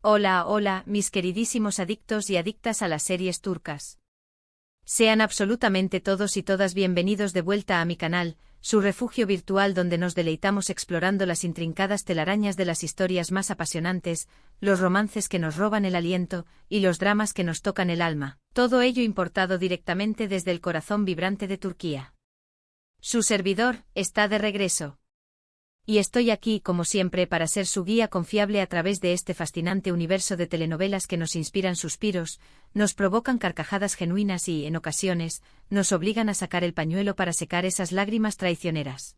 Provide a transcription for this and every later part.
Hola, hola, mis queridísimos adictos y adictas a las series turcas. Sean absolutamente todos y todas bienvenidos de vuelta a mi canal, su refugio virtual donde nos deleitamos explorando las intrincadas telarañas de las historias más apasionantes, los romances que nos roban el aliento, y los dramas que nos tocan el alma, todo ello importado directamente desde el corazón vibrante de Turquía. Su servidor está de regreso. Y estoy aquí, como siempre, para ser su guía confiable a través de este fascinante universo de telenovelas que nos inspiran suspiros, nos provocan carcajadas genuinas y, en ocasiones, nos obligan a sacar el pañuelo para secar esas lágrimas traicioneras.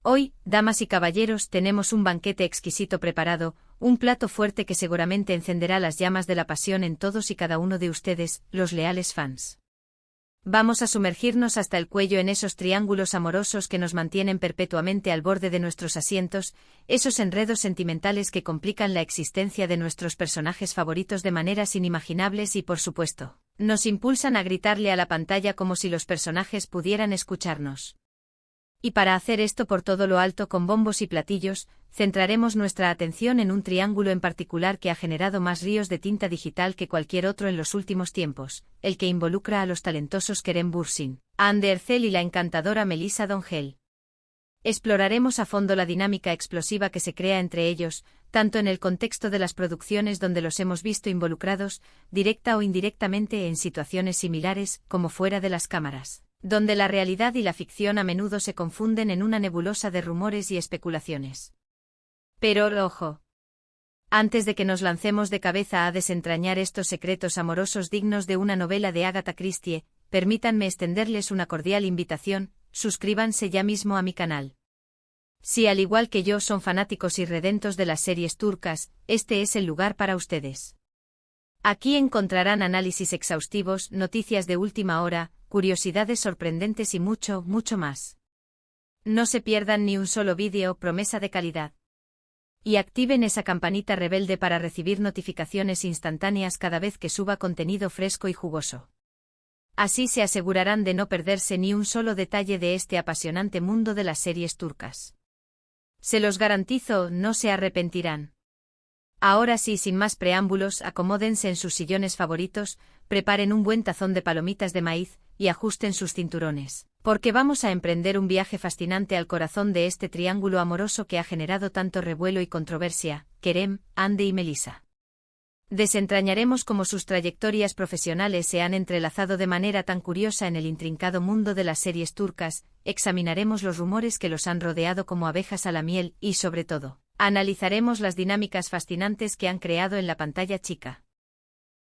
Hoy, damas y caballeros, tenemos un banquete exquisito preparado, un plato fuerte que seguramente encenderá las llamas de la pasión en todos y cada uno de ustedes, los leales fans. Vamos a sumergirnos hasta el cuello en esos triángulos amorosos que nos mantienen perpetuamente al borde de nuestros asientos, esos enredos sentimentales que complican la existencia de nuestros personajes favoritos de maneras inimaginables y, por supuesto, nos impulsan a gritarle a la pantalla como si los personajes pudieran escucharnos. Y para hacer esto por todo lo alto con bombos y platillos, centraremos nuestra atención en un triángulo en particular que ha generado más ríos de tinta digital que cualquier otro en los últimos tiempos, el que involucra a los talentosos Kerem Bürsin, Hande Erçel y la encantadora Melisa Dongel. Exploraremos a fondo la dinámica explosiva que se crea entre ellos, tanto en el contexto de las producciones donde los hemos visto involucrados, directa o indirectamente en situaciones similares, como fuera de las cámaras, donde la realidad y la ficción a menudo se confunden en una nebulosa de rumores y especulaciones. Pero, ojo. Antes de que nos lancemos de cabeza a desentrañar estos secretos amorosos dignos de una novela de Agatha Christie, permítanme extenderles una cordial invitación: suscríbanse ya mismo a mi canal. Si al igual que yo son fanáticos irredentos de las series turcas, este es el lugar para ustedes. Aquí encontrarán análisis exhaustivos, noticias de última hora, curiosidades sorprendentes y mucho, mucho más. No se pierdan ni un solo vídeo, promesa de calidad. Y activen esa campanita rebelde para recibir notificaciones instantáneas cada vez que suba contenido fresco y jugoso. Así se asegurarán de no perderse ni un solo detalle de este apasionante mundo de las series turcas. Se los garantizo, no se arrepentirán. Ahora sí, sin más preámbulos, acomódense en sus sillones favoritos, preparen un buen tazón de palomitas de maíz, y ajusten sus cinturones, porque vamos a emprender un viaje fascinante al corazón de este triángulo amoroso que ha generado tanto revuelo y controversia, Kerem, Hande y Melisa. Desentrañaremos cómo sus trayectorias profesionales se han entrelazado de manera tan curiosa en el intrincado mundo de las series turcas, examinaremos los rumores que los han rodeado como abejas a la miel y, sobre todo, analizaremos las dinámicas fascinantes que han creado en la pantalla chica.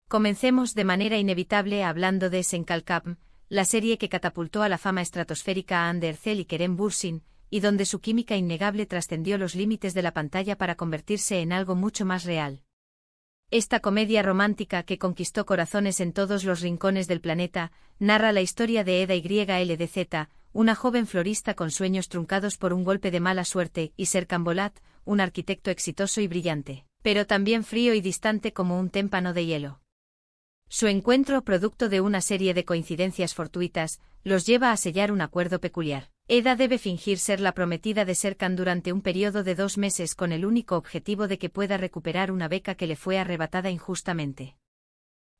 Comencemos de manera inevitable hablando de Senkalkam, la serie que catapultó a la fama estratosférica a Hande Erçel y Kerem Bürsin, y donde su química innegable trascendió los límites de la pantalla para convertirse en algo mucho más real. Esta comedia romántica que conquistó corazones en todos los rincones del planeta, narra la historia de Eda YLDZ, una joven florista con sueños truncados por un golpe de mala suerte, y Serkan Bolat, un arquitecto exitoso y brillante, pero también frío y distante como un témpano de hielo. Su encuentro, producto de una serie de coincidencias fortuitas, los lleva a sellar un acuerdo peculiar. Eda debe fingir ser la prometida de Serkan durante un periodo de 2 meses con el único objetivo de que pueda recuperar una beca que le fue arrebatada injustamente.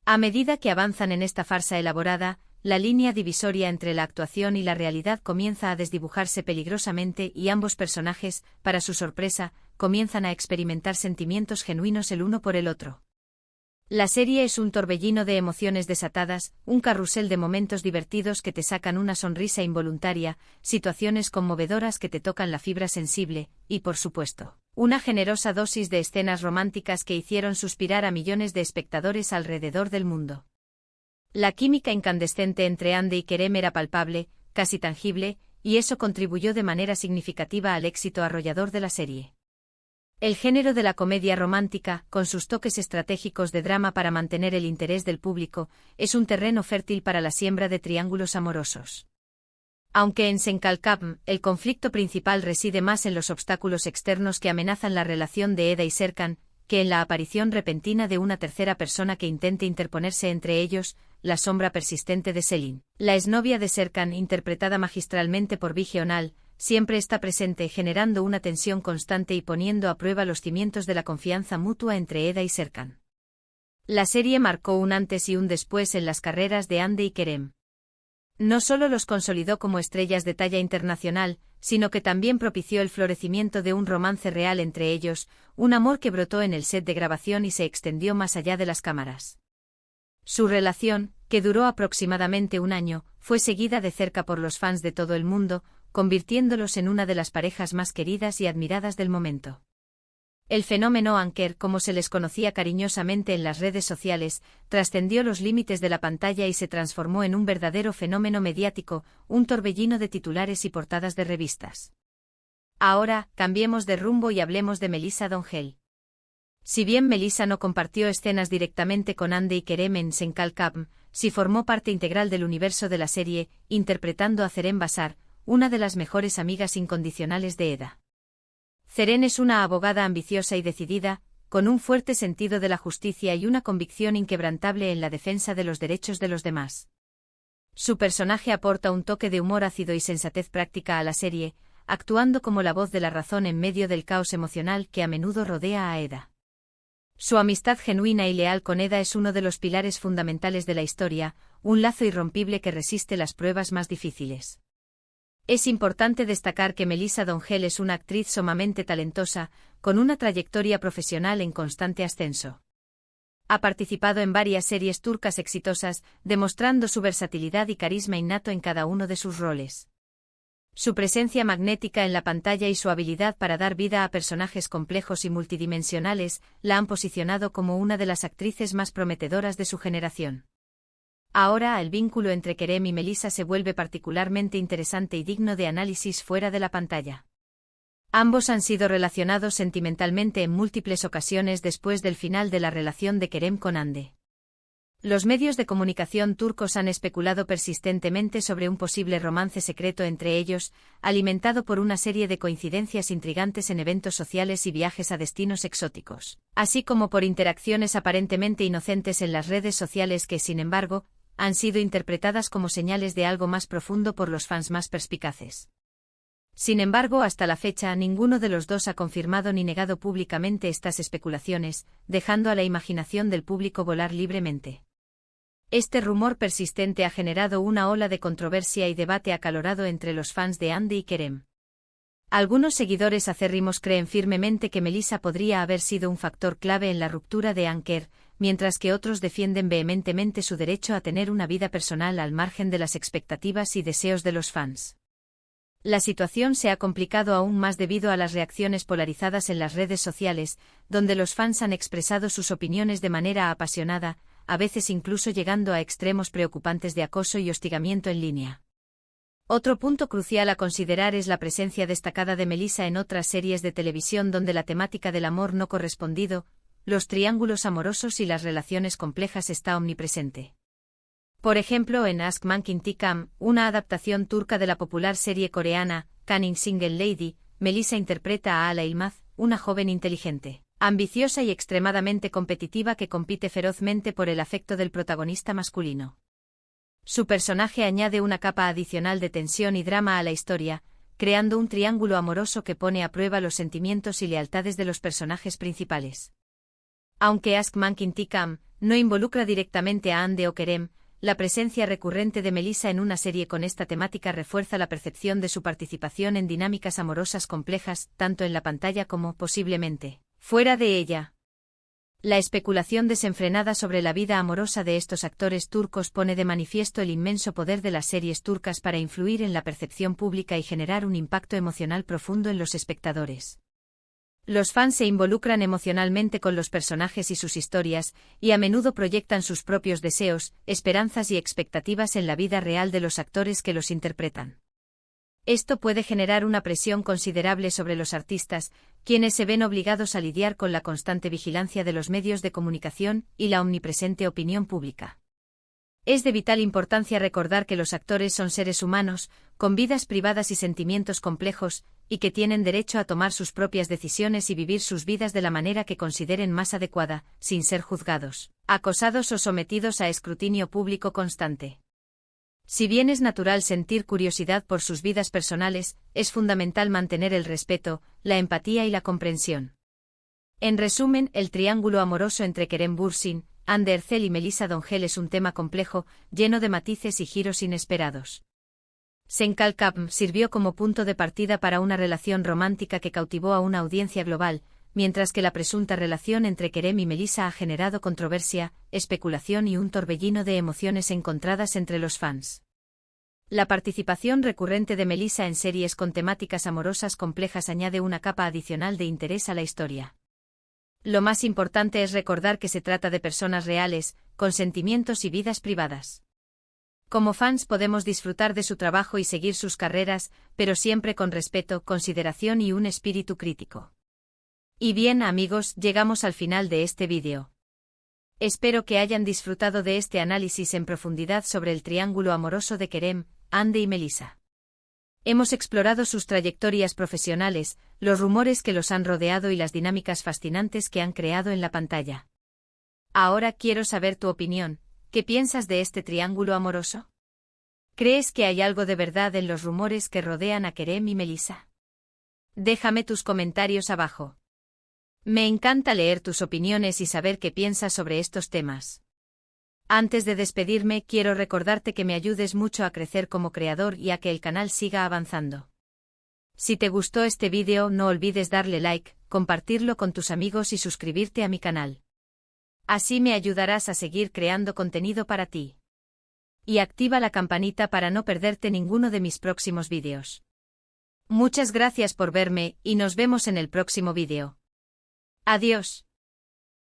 A medida que avanzan en esta farsa elaborada, la línea divisoria entre la actuación y la realidad comienza a desdibujarse peligrosamente y ambos personajes, para su sorpresa, comienzan a experimentar sentimientos genuinos el uno por el otro. La serie es un torbellino de emociones desatadas, un carrusel de momentos divertidos que te sacan una sonrisa involuntaria, situaciones conmovedoras que te tocan la fibra sensible, y por supuesto, una generosa dosis de escenas románticas que hicieron suspirar a millones de espectadores alrededor del mundo. La química incandescente entre Hande y Kerem era palpable, casi tangible, y eso contribuyó de manera significativa al éxito arrollador de la serie. El género de la comedia romántica, con sus toques estratégicos de drama para mantener el interés del público, es un terreno fértil para la siembra de triángulos amorosos. Aunque en Senkalkam, el conflicto principal reside más en los obstáculos externos que amenazan la relación de Eda y Serkan, que en la aparición repentina de una tercera persona que intente interponerse entre ellos, la sombra persistente de Selin, la exnovia de Serkan interpretada magistralmente por Bige Onal, siempre está presente generando una tensión constante y poniendo a prueba los cimientos de la confianza mutua entre Eda y Serkan. La serie marcó un antes y un después en las carreras de Hande y Kerem. No solo los consolidó como estrellas de talla internacional, sino que también propició el florecimiento de un romance real entre ellos, un amor que brotó en el set de grabación y se extendió más allá de las cámaras. Su relación, que duró aproximadamente un año, fue seguida de cerca por los fans de todo el mundo, convirtiéndolos en una de las parejas más queridas y admiradas del momento. El fenómeno Anker, como se les conocía cariñosamente en las redes sociales, trascendió los límites de la pantalla y se transformó en un verdadero fenómeno mediático, un torbellino de titulares y portadas de revistas. Ahora, cambiemos de rumbo y hablemos de Melissa Dongel. Si bien Melissa no compartió escenas directamente con Hande y Kerem en Senkalkam, sí formó parte integral del universo de la serie, interpretando a Zeren Basar, una de las mejores amigas incondicionales de Eda. Zeren es una abogada ambiciosa y decidida, con un fuerte sentido de la justicia y una convicción inquebrantable en la defensa de los derechos de los demás. Su personaje aporta un toque de humor ácido y sensatez práctica a la serie, actuando como la voz de la razón en medio del caos emocional que a menudo rodea a Eda. Su amistad genuina y leal con Eda es uno de los pilares fundamentales de la historia, un lazo irrompible que resiste las pruebas más difíciles. Es importante destacar que Melissa Dongel es una actriz sumamente talentosa, con una trayectoria profesional en constante ascenso. Ha participado en varias series turcas exitosas, demostrando su versatilidad y carisma innato en cada uno de sus roles. Su presencia magnética en la pantalla y su habilidad para dar vida a personajes complejos y multidimensionales la han posicionado como una de las actrices más prometedoras de su generación. Ahora el vínculo entre Kerem y Melissa se vuelve particularmente interesante y digno de análisis fuera de la pantalla. Ambos han sido relacionados sentimentalmente en múltiples ocasiones después del final de la relación de Kerem con Hande. Los medios de comunicación turcos han especulado persistentemente sobre un posible romance secreto entre ellos, alimentado por una serie de coincidencias intrigantes en eventos sociales y viajes a destinos exóticos, así como por interacciones aparentemente inocentes en las redes sociales que, sin embargo, han sido interpretadas como señales de algo más profundo por los fans más perspicaces. Sin embargo, hasta la fecha, ninguno de los dos ha confirmado ni negado públicamente estas especulaciones, dejando a la imaginación del público volar libremente. Este rumor persistente ha generado una ola de controversia y debate acalorado entre los fans de Hande y Kerem. Algunos seguidores acérrimos creen firmemente que Melissa podría haber sido un factor clave en la ruptura de Anker, mientras que otros defienden vehementemente su derecho a tener una vida personal al margen de las expectativas y deseos de los fans. La situación se ha complicado aún más debido a las reacciones polarizadas en las redes sociales, donde los fans han expresado sus opiniones de manera apasionada, a veces incluso llegando a extremos preocupantes de acoso y hostigamiento en línea. Otro punto crucial a considerar es la presencia destacada de Melissa en otras series de televisión donde la temática del amor no correspondido, los triángulos amorosos y las relaciones complejas está omnipresente. Por ejemplo, en Ask Mankin Tikam, una adaptación turca de la popular serie coreana, Cunning Single Lady, Melissa interpreta a Ala Ilmaz, una joven inteligente, ambiciosa y extremadamente competitiva que compite ferozmente por el afecto del protagonista masculino. Su personaje añade una capa adicional de tensión y drama a la historia, creando un triángulo amoroso que pone a prueba los sentimientos y lealtades de los personajes principales. Aunque Ask Mankin Tikam no involucra directamente a Hande o Kerem, la presencia recurrente de Melissa en una serie con esta temática refuerza la percepción de su participación en dinámicas amorosas complejas, tanto en la pantalla como, posiblemente, fuera de ella. La especulación desenfrenada sobre la vida amorosa de estos actores turcos pone de manifiesto el inmenso poder de las series turcas para influir en la percepción pública y generar un impacto emocional profundo en los espectadores. Los fans se involucran emocionalmente con los personajes y sus historias, y a menudo proyectan sus propios deseos, esperanzas y expectativas en la vida real de los actores que los interpretan. Esto puede generar una presión considerable sobre los artistas, quienes se ven obligados a lidiar con la constante vigilancia de los medios de comunicación y la omnipresente opinión pública. Es de vital importancia recordar que los actores son seres humanos, con vidas privadas y sentimientos complejos, y que tienen derecho a tomar sus propias decisiones y vivir sus vidas de la manera que consideren más adecuada, sin ser juzgados, acosados o sometidos a escrutinio público constante. Si bien es natural sentir curiosidad por sus vidas personales, es fundamental mantener el respeto, la empatía y la comprensión. En resumen, el triángulo amoroso entre Kerem Bürsin, Hande Erçel y Melissa D'Angel es un tema complejo, lleno de matices y giros inesperados. Sen Kalkam sirvió como punto de partida para una relación romántica que cautivó a una audiencia global, mientras que la presunta relación entre Kerem y Melissa ha generado controversia, especulación y un torbellino de emociones encontradas entre los fans. La participación recurrente de Melissa en series con temáticas amorosas complejas añade una capa adicional de interés a la historia. Lo más importante es recordar que se trata de personas reales, con sentimientos y vidas privadas. Como fans podemos disfrutar de su trabajo y seguir sus carreras, pero siempre con respeto, consideración y un espíritu crítico. Y bien amigos, llegamos al final de este vídeo. Espero que hayan disfrutado de este análisis en profundidad sobre el triángulo amoroso de Kerem, Hande y Melissa. Hemos explorado sus trayectorias profesionales, los rumores que los han rodeado y las dinámicas fascinantes que han creado en la pantalla. Ahora quiero saber tu opinión, ¿qué piensas de este triángulo amoroso? ¿Crees que hay algo de verdad en los rumores que rodean a Kerem y Melissa? Déjame tus comentarios abajo. Me encanta leer tus opiniones y saber qué piensas sobre estos temas. Antes de despedirme, quiero recordarte que me ayudes mucho a crecer como creador y a que el canal siga avanzando. Si te gustó este vídeo, no olvides darle like, compartirlo con tus amigos y suscribirte a mi canal. Así me ayudarás a seguir creando contenido para ti. Y activa la campanita para no perderte ninguno de mis próximos vídeos. Muchas gracias por verme y nos vemos en el próximo vídeo. Adiós.